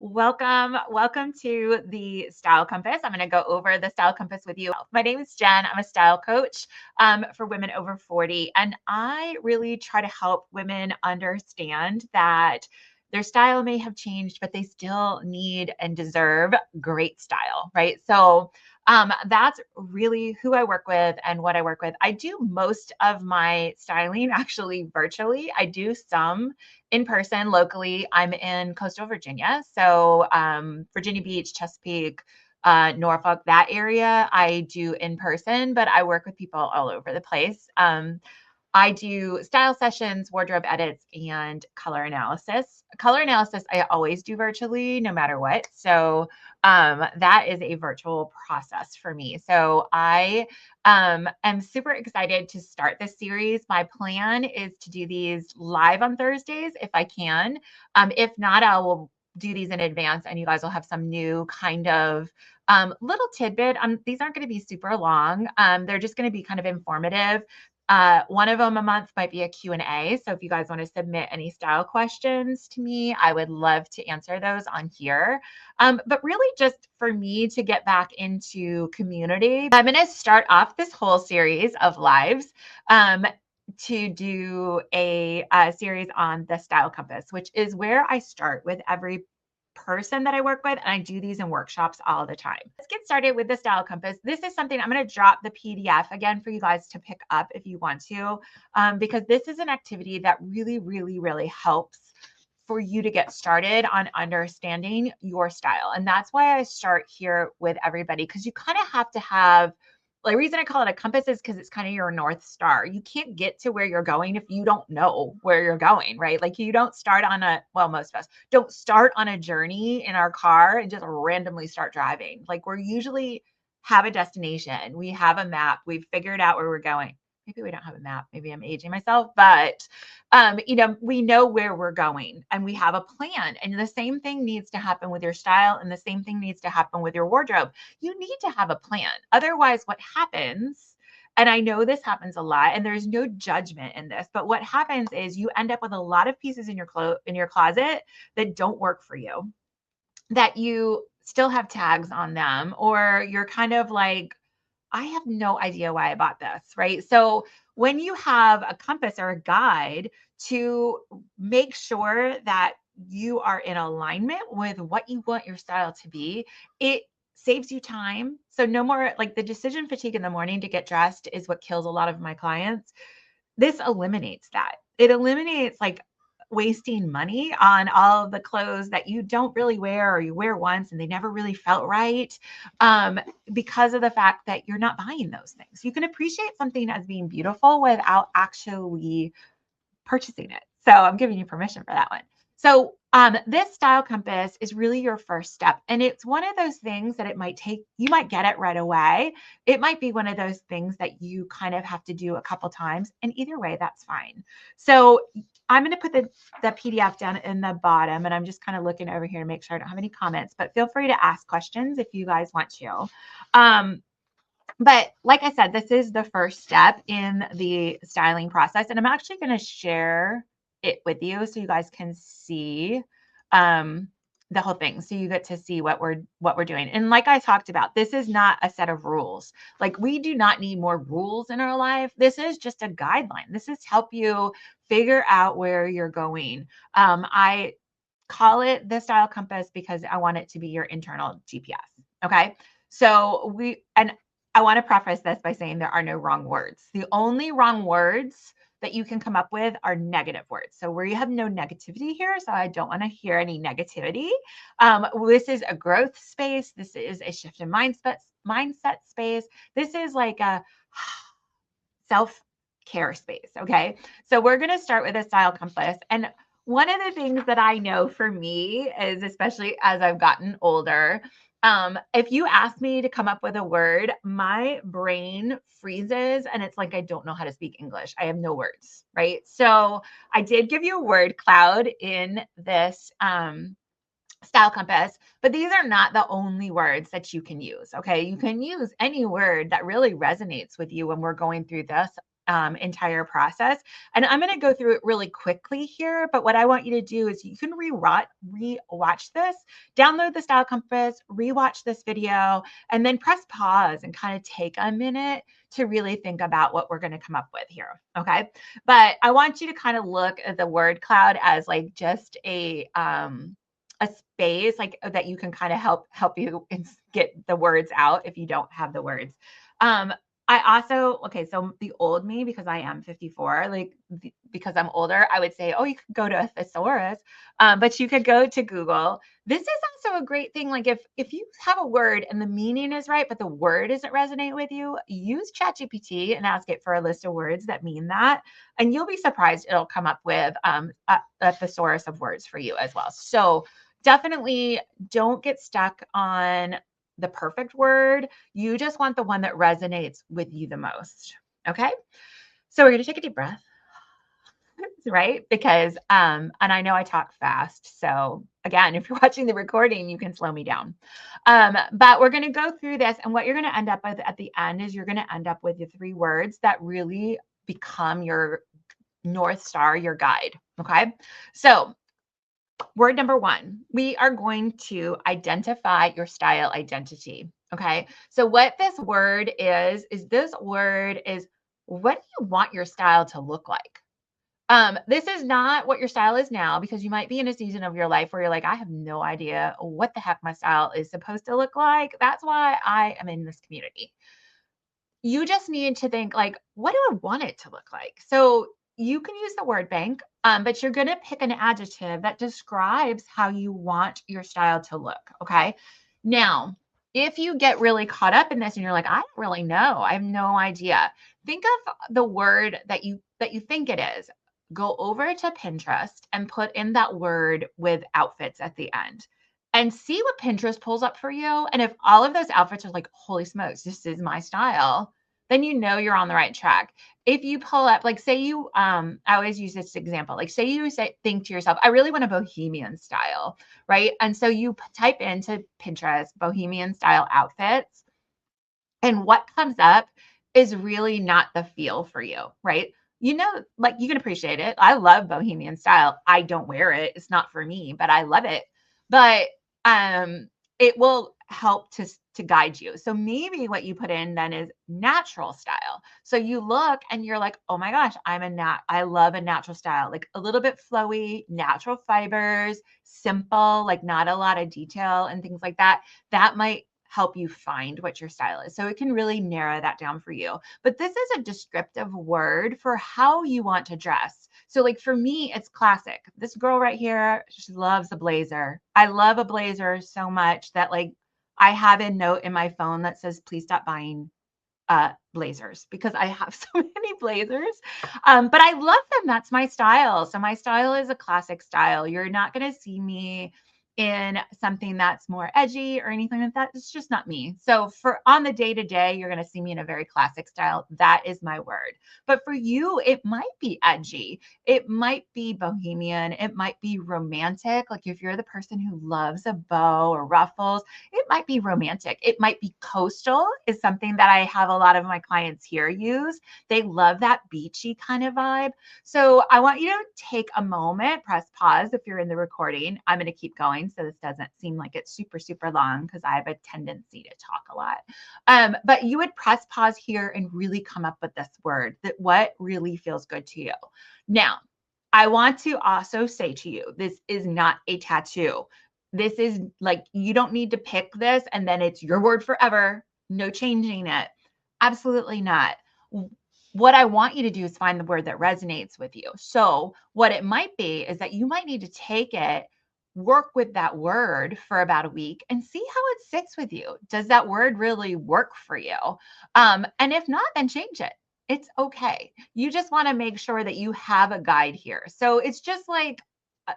Welcome to the Style Compass. I'm going to go over the Style Compass with you. My name is Jen. I'm a style coach for women over 40, and I really try to help women understand that their style may have changed, but they still need and deserve great style, right? So that's really who I work with and what I work with. I do most of my styling actually virtually. I do some in person locally. I'm in coastal Virginia. So Virginia Beach, Chesapeake, Norfolk, that area, I do in person, but I work with people all over the place. I do style sessions, wardrobe edits, and color analysis. Color analysis, I always do virtually, no matter what. So that is a virtual process for me. So I am super excited to start this series. My plan is to do these live on Thursdays if I can. If not, I will do these in advance, and you guys will have some new kind of little tidbit. These aren't going to be super long. They're just going to be kind of informative. One of them a month might be a Q&A. So if you guys want to submit any style questions to me, I would love to answer those on here. But really just for me to get back into community, I'm going to start off this whole series of lives to do a series on the Style Compass, which is where I start with every person that I work with, and I do these in workshops all the time. Let's get started with the Style Compass. This is something I'm going to drop the PDF again for you guys to pick up if you want to, because this is an activity that really helps for you to get started on understanding your style. And that's why I start here with everybody, because you kind of have to have, the reason I call it a compass is because it's kind of your North Star. You can't get to where you're going if you don't know where you're going, right? Like you don't start on most of us don't start on a journey in our car and just randomly start driving. Like we're usually have a destination. We have a map. We've figured out where we're going. Maybe we don't have a map. Maybe I'm aging myself, but we know where we're going and we have a plan. And the same thing needs to happen with your style, and the same thing needs to happen with your wardrobe. You need to have a plan. Otherwise, what happens, and I know this happens a lot, and there's no judgment in this, but what happens is you end up with a lot of pieces in your closet that don't work for you, that you still have tags on them, or you're kind of like, I have no idea why I bought this, right? So when you have a compass or a guide to make sure that you are in alignment with what you want your style to be, it saves you time. So no more like the decision fatigue in the morning to get dressed is what kills a lot of my clients. This eliminates that. It eliminates like wasting money on all of the clothes that you don't really wear, or you wear once and they never really felt right, because of the fact that you're not buying those things. You can appreciate something as being beautiful without actually purchasing it. So I'm giving you permission for that one. So this style compass is really your first step. And it's one of those things that you might get it right away. It might be one of those things that you kind of have to do a couple times. And either way, that's fine. So I'm going to put the PDF down in the bottom, and I'm just kind of looking over here to make sure I don't have any comments, but feel free to ask questions if you guys want to. But like I said, this is the first step in the styling process. And I'm actually going to share it with you so you guys can see the whole thing. So you get to see what we're doing. And like I talked about, this is not a set of rules. Like we do not need more rules in our life. This is just a guideline. This is help you figure out where you're going. I call it the style compass because I want it to be your internal GPS. Okay. So I want to preface this by saying there are no wrong words. The only wrong words that you can come up with are negative words. So where you have no negativity here, so I don't want to hear any negativity. This is a growth space. This is a shift in mindset space. This is like a self-care space. Okay. So we're going to start with a style compass. And one of the things that I know for me is, especially as I've gotten older, if you ask me to come up with a word, my brain freezes and it's like I don't know how to speak English. I have no words, right? So I did give you a word cloud in this style compass, but these are not the only words that you can use. Okay. You can use any word that really resonates with you when we're going through entire process. And I'm going to go through it really quickly here. But what I want you to do is you can re-watch this, download the Style Compass, re-watch this video, and then press pause and kind of take a minute to really think about what we're going to come up with here. Okay. But I want you to kind of look at the word cloud as like just a space like that you can kind of help you get the words out if you don't have the words. Um, I also, okay, so the old me, because I am 54, like because I'm older, I would say, oh, you could go to a thesaurus, but you could go to Google. This is also a great thing. Like if you have a word and the meaning is right, but the word doesn't resonate with you, use ChatGPT and ask it for a list of words that mean that, and you'll be surprised it'll come up with a thesaurus of words for you as well. So definitely don't get stuck on the perfect word. You just want the one that resonates with you the most. Okay. So we're going to take a deep breath, right? Because, and I know I talk fast. So again, if you're watching the recording, you can slow me down. But we're going to go through this. And what you're going to end up with at the end is you're going to end up with the 3 words that really become your North Star, your guide. Okay. So word number 1, we are going to identify your style identity. Okay. So what this word is this word is, what do you want your style to look like? This is not what your style is now, because you might be in a season of your life where you're like, I have no idea what the heck my style is supposed to look like. That's why I am in this community. You just need to think like, what do I want it to look like? So you can use the word bank, but you're going to pick an adjective that describes how you want your style to look. Okay. Now, if you get really caught up in this and you're like, I don't really know, I have no idea. Think of the word that you think it is. Go over to Pinterest and put in that word with outfits at the end and see what Pinterest pulls up for you. And if all of those outfits are like, holy smokes, this is my style, then you know you're on the right track. If you pull up, like say you, I always use this example, like say you think to yourself, I really want a bohemian style, right? And so you type into Pinterest, bohemian style outfits, and what comes up is really not the feel for you, right? You know, like you can appreciate it. I love bohemian style. I don't wear it. It's not for me, but I love it. But um it will help to guide you. So maybe what you put in then is natural style. So you look and you're like, "Oh my gosh, I love a natural style. Like a little bit flowy, natural fibers, simple, like not a lot of detail and things like that." That might help you find what your style is. So it can really narrow that down for you. But this is a descriptive word for how you want to dress. So like for me, it's classic. This girl right here, she loves a blazer. I love a blazer so much that like I have a note in my phone that says, please stop buying blazers, because I have so many blazers. But I love them. That's my style. So my style is a classic style. You're not going to see me in something that's more edgy or anything like that. It's just not me. So for on the day to day, you're going to see me in a very classic style. That is my word. But for you, it might be edgy. It might be bohemian. It might be romantic. Like if you're the person who loves a bow or ruffles, it might be romantic. It might be coastal, is something that I have a lot of my clients here use. They love that beachy kind of vibe. So I want you to take a moment, press pause if you're in the recording. I'm going to keep going so this doesn't seem like it's super, super long, because I have a tendency to talk a lot. But you would press pause here and really come up with this word, that what really feels good to you. Now, I want to also say to you, this is not a tattoo. This is like, you don't need to pick this and then it's your word forever. No changing it. Absolutely not. What I want you to do is find the word that resonates with you. So what it might be is that you might need to take it, work with that word for about a week and see how it sits with you. Does that word really work for you? And if not, then change it. It's okay. You just want to make sure that you have a guide here. So it's just like,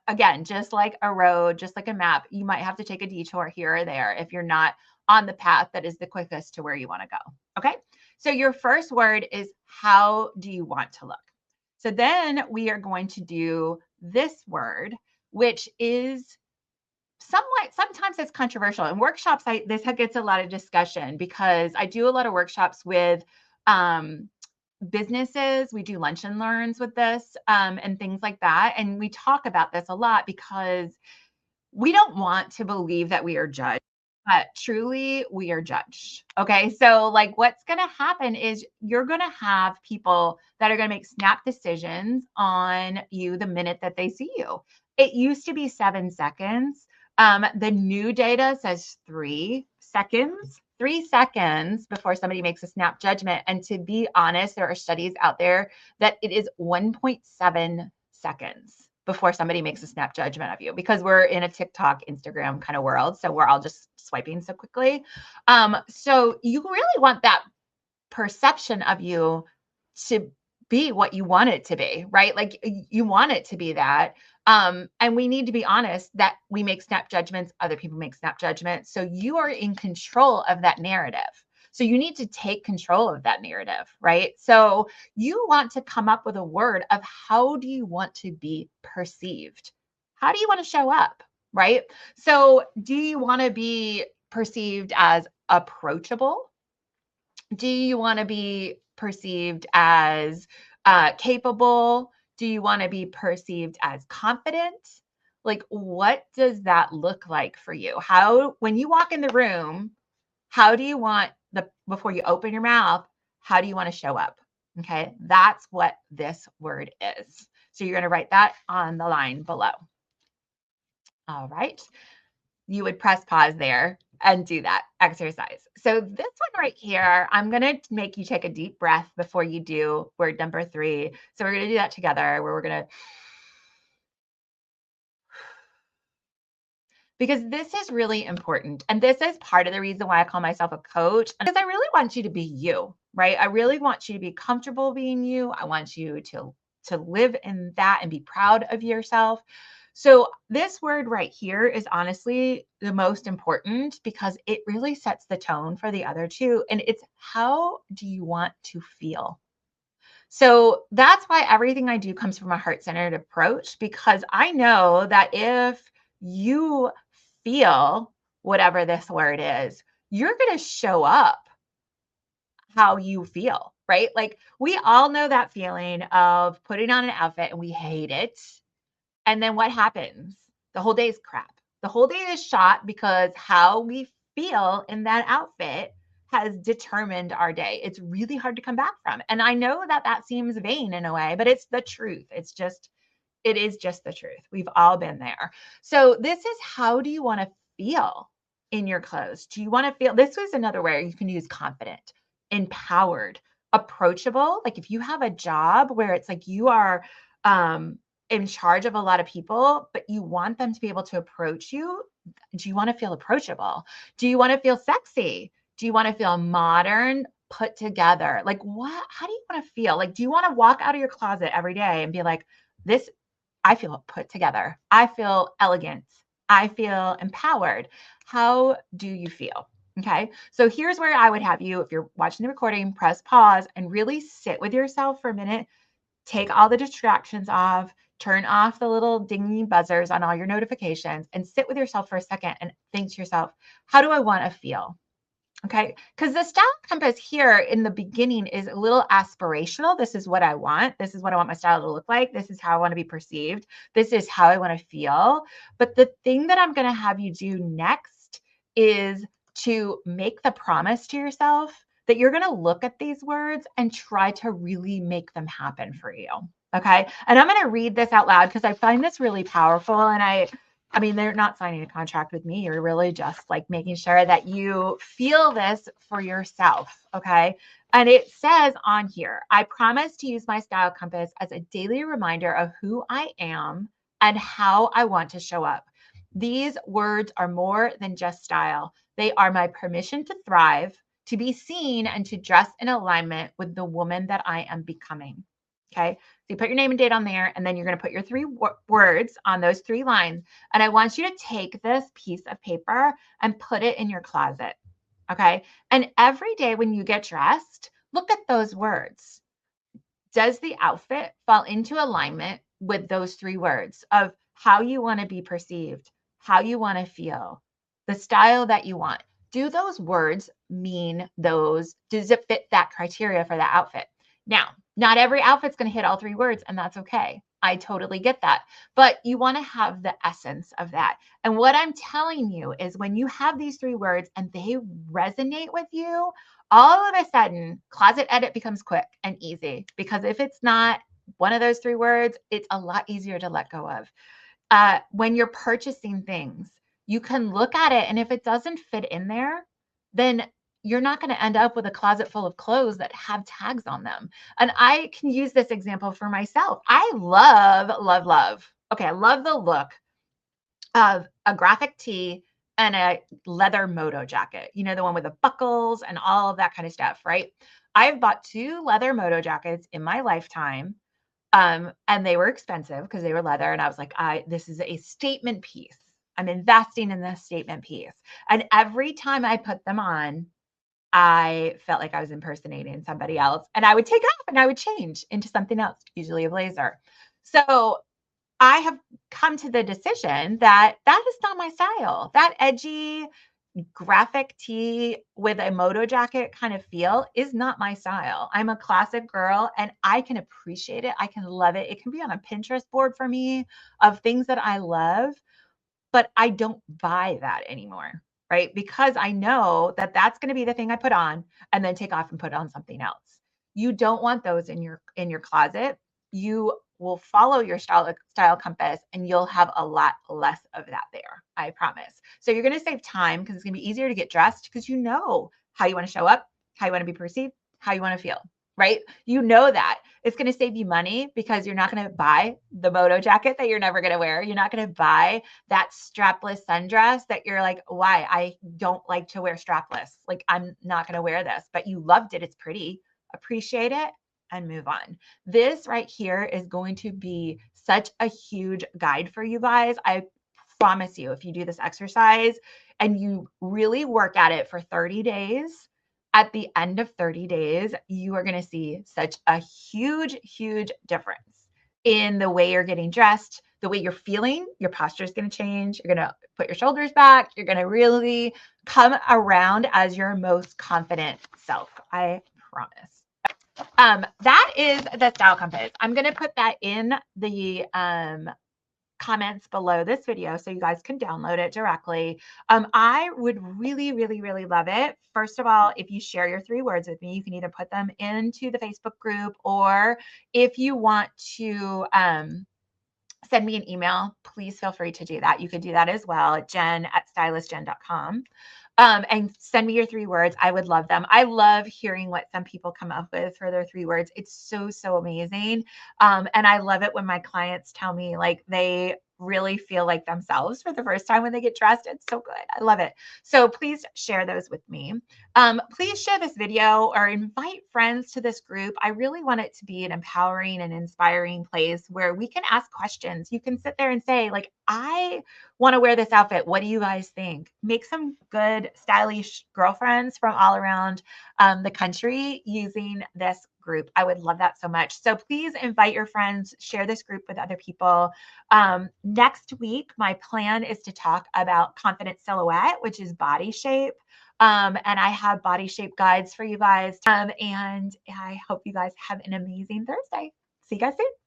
again, just like a road, just like a map, you might have to take a detour here or there if you're not on the path that is the quickest to where you want to go. Okay. So your first word is, how do you want to look? So then we are going to do this word, which is sometimes it's controversial. In workshops, this gets a lot of discussion because I do a lot of workshops with businesses, we do lunch and learns with this, and things like that. And we talk about this a lot because we don't want to believe that we are judged, but truly we are judged. Okay. So, like, what's going to happen is you're going to have people that are going to make snap decisions on you the minute that they see you. It used to be 7 seconds. The new data says 3 seconds. 3 seconds before somebody makes a snap judgment. And to be honest, there are studies out there that it is 1.7 seconds before somebody makes a snap judgment of you, because we're in a TikTok, Instagram kind of world. So we're all just swiping so quickly. So you really want that perception of you to be what you want it to be, right? Like you want it to be that. And we need to be honest that we make snap judgments, other people make snap judgments. So you are in control of that narrative. So you need to take control of that narrative, right? So you want to come up with a word of how do you want to be perceived? How do you want to show up, right? So do you want to be perceived as approachable? Do you want to be perceived as capable? Do you want to be perceived as confident? Like, what does that look like for you? How, when you walk in the room, how do you want before you open your mouth, how do you want to show up? Okay, that's what this word is. So you're going to write that on the line below. All right. You would press pause there and do that exercise. So this one right here, I'm going to make you take a deep breath before you do word number 3. So we're going to do that together, where we're going to, because this is really important. And this is part of the reason why I call myself a coach, because I really want you to be you, right? I really want you to be comfortable being you. I want you to live in that and be proud of yourself. So this word right here is honestly the most important, because it really sets the tone for the other two. And it's, how do you want to feel? So that's why everything I do comes from a heart-centered approach, because I know that if you feel whatever this word is, you're going to show up how you feel, right? Like we all know that feeling of putting on an outfit and we hate it. And then what happens? The whole day is crap. The whole day is shot because how we feel in that outfit has determined our day. It's really hard to come back from. And I know that that seems vain in a way, but it's the truth. It is just the truth. We've all been there. So this is, how do you want to feel in your clothes? Do you want to feel, this was another word you can use: confident, empowered, approachable. Like if you have a job where it's like you are in charge of a lot of people, but you want them to be able to approach you, do you want to feel approachable? Do you want to feel sexy? Do you want to feel modern, put together? Like what, how do you want to feel? Like, do you want to walk out of your closet every day and be like, this, I feel put together. I feel elegant. I feel empowered. How do you feel? Okay. So here's where I would have you, if you're watching the recording, press pause and really sit with yourself for a minute. Take all the distractions off, turn off the little dingy buzzers on all your notifications, and sit with yourself for a second and think to yourself, how do I want to feel? Okay. Because the style compass here in the beginning is a little aspirational. This is what I want. This is what I want my style to look like. This is how I want to be perceived. This is how I want to feel. But the thing that I'm going to have you do next is to make the promise to yourself that you're going to look at these words and try to really make them happen for you. Okay. And I'm going to read this out loud because I find this really powerful. And I mean, they're not signing a contract with me. You're really just like making sure that you feel this for yourself. Okay. And it says on here, I promise to use my style compass as a daily reminder of who I am and how I want to show up. These words are more than just style. They are my permission to thrive, to be seen, and to dress in alignment with the woman that I am becoming. Okay. So you put your name and date on there, and then you're going to put your 3 words on those 3 lines. And I want you to take this piece of paper and put it in your closet. Okay. And every day when you get dressed, look at those words. Does the outfit fall into alignment with those 3 words of how you want to be perceived, how you want to feel, the style that you want? Do those words mean those? Does it fit that criteria for that outfit? Now, not every outfit's going to hit all 3 words, and that's okay. I totally get that. But you want to have the essence of that. And what I'm telling you is when you have these 3 words and they resonate with you, all of a sudden, closet edit becomes quick and easy, because if it's not one of those 3 words, it's a lot easier to let go of. When you're purchasing things, you can look at it, and if it doesn't fit in there, then you're not going to end up with a closet full of clothes that have tags on them. And I can use this example for myself. I love, love, love. Okay, I love the look of a graphic tee and a leather moto jacket, the one with the buckles and all of that kind of stuff, right? I've bought 2 leather moto jackets in my lifetime. And they were expensive because they were leather. And I was like, this is a statement piece. I'm investing in this statement piece. And every time I put them on, I felt like I was impersonating somebody else. And I would take off and I would change into something else, usually a blazer. So I have come to the decision that that is not my style. That edgy graphic tee with a moto jacket kind of feel is not my style. I'm a classic girl and I can appreciate it. I can love it. It can be on a Pinterest board for me of things that I love, but I don't buy that anymore, right? Because I know that that's going to be the thing I put on and then take off and put on something else. You don't want those in your closet. You will follow your style compass and you'll have a lot less of that there. I promise. So you're going to save time because it's going to be easier to get dressed because you know how you want to show up, how you want to be perceived, how you want to feel, right? You know that. It's going to save you money because you're not going to buy the moto jacket that you're never going to wear. You're not going to buy that strapless sundress that you're like, why? I don't like to wear strapless. Like, I'm not going to wear this, but you loved it. It's pretty. Appreciate it and move on. This right here is going to be such a huge guide for you guys. I promise you, if you do this exercise and you really work at it for 30 days, at the end of 30 days, you are going to see such a huge, huge difference in the way you're getting dressed, the way you're feeling. Your posture is going to change. You're going to put your shoulders back. You're going to really come around as your most confident self. I promise. That is the style compass. I'm going to put that in the comments below this video so you guys can download it directly. I would really, really, really love it. First of all, if you share your 3 words with me, you can either put them into the Facebook group, or if you want to send me an email, please feel free to do that. You could do that as well at jen@stylistjen.com. And send me your 3 words. I would love them. I love hearing what some people come up with for their 3 words. It's so, so amazing. And I love it when my clients tell me like they really feel like themselves for the first time when they get dressed. It's so good. I love it. So please share those with me. Please share this video or invite friends to this group. I really want it to be an empowering and inspiring place where we can ask questions. You can sit there and say, like, I want to wear this outfit. What do you guys think? Make some good, stylish girlfriends from all around the country using this group. I would love that so much. So please invite your friends, share this group with other people. Next week, my plan is to talk about confident silhouette, which is body shape. And I have body shape guides for you guys. And I hope you guys have an amazing Thursday. See you guys soon.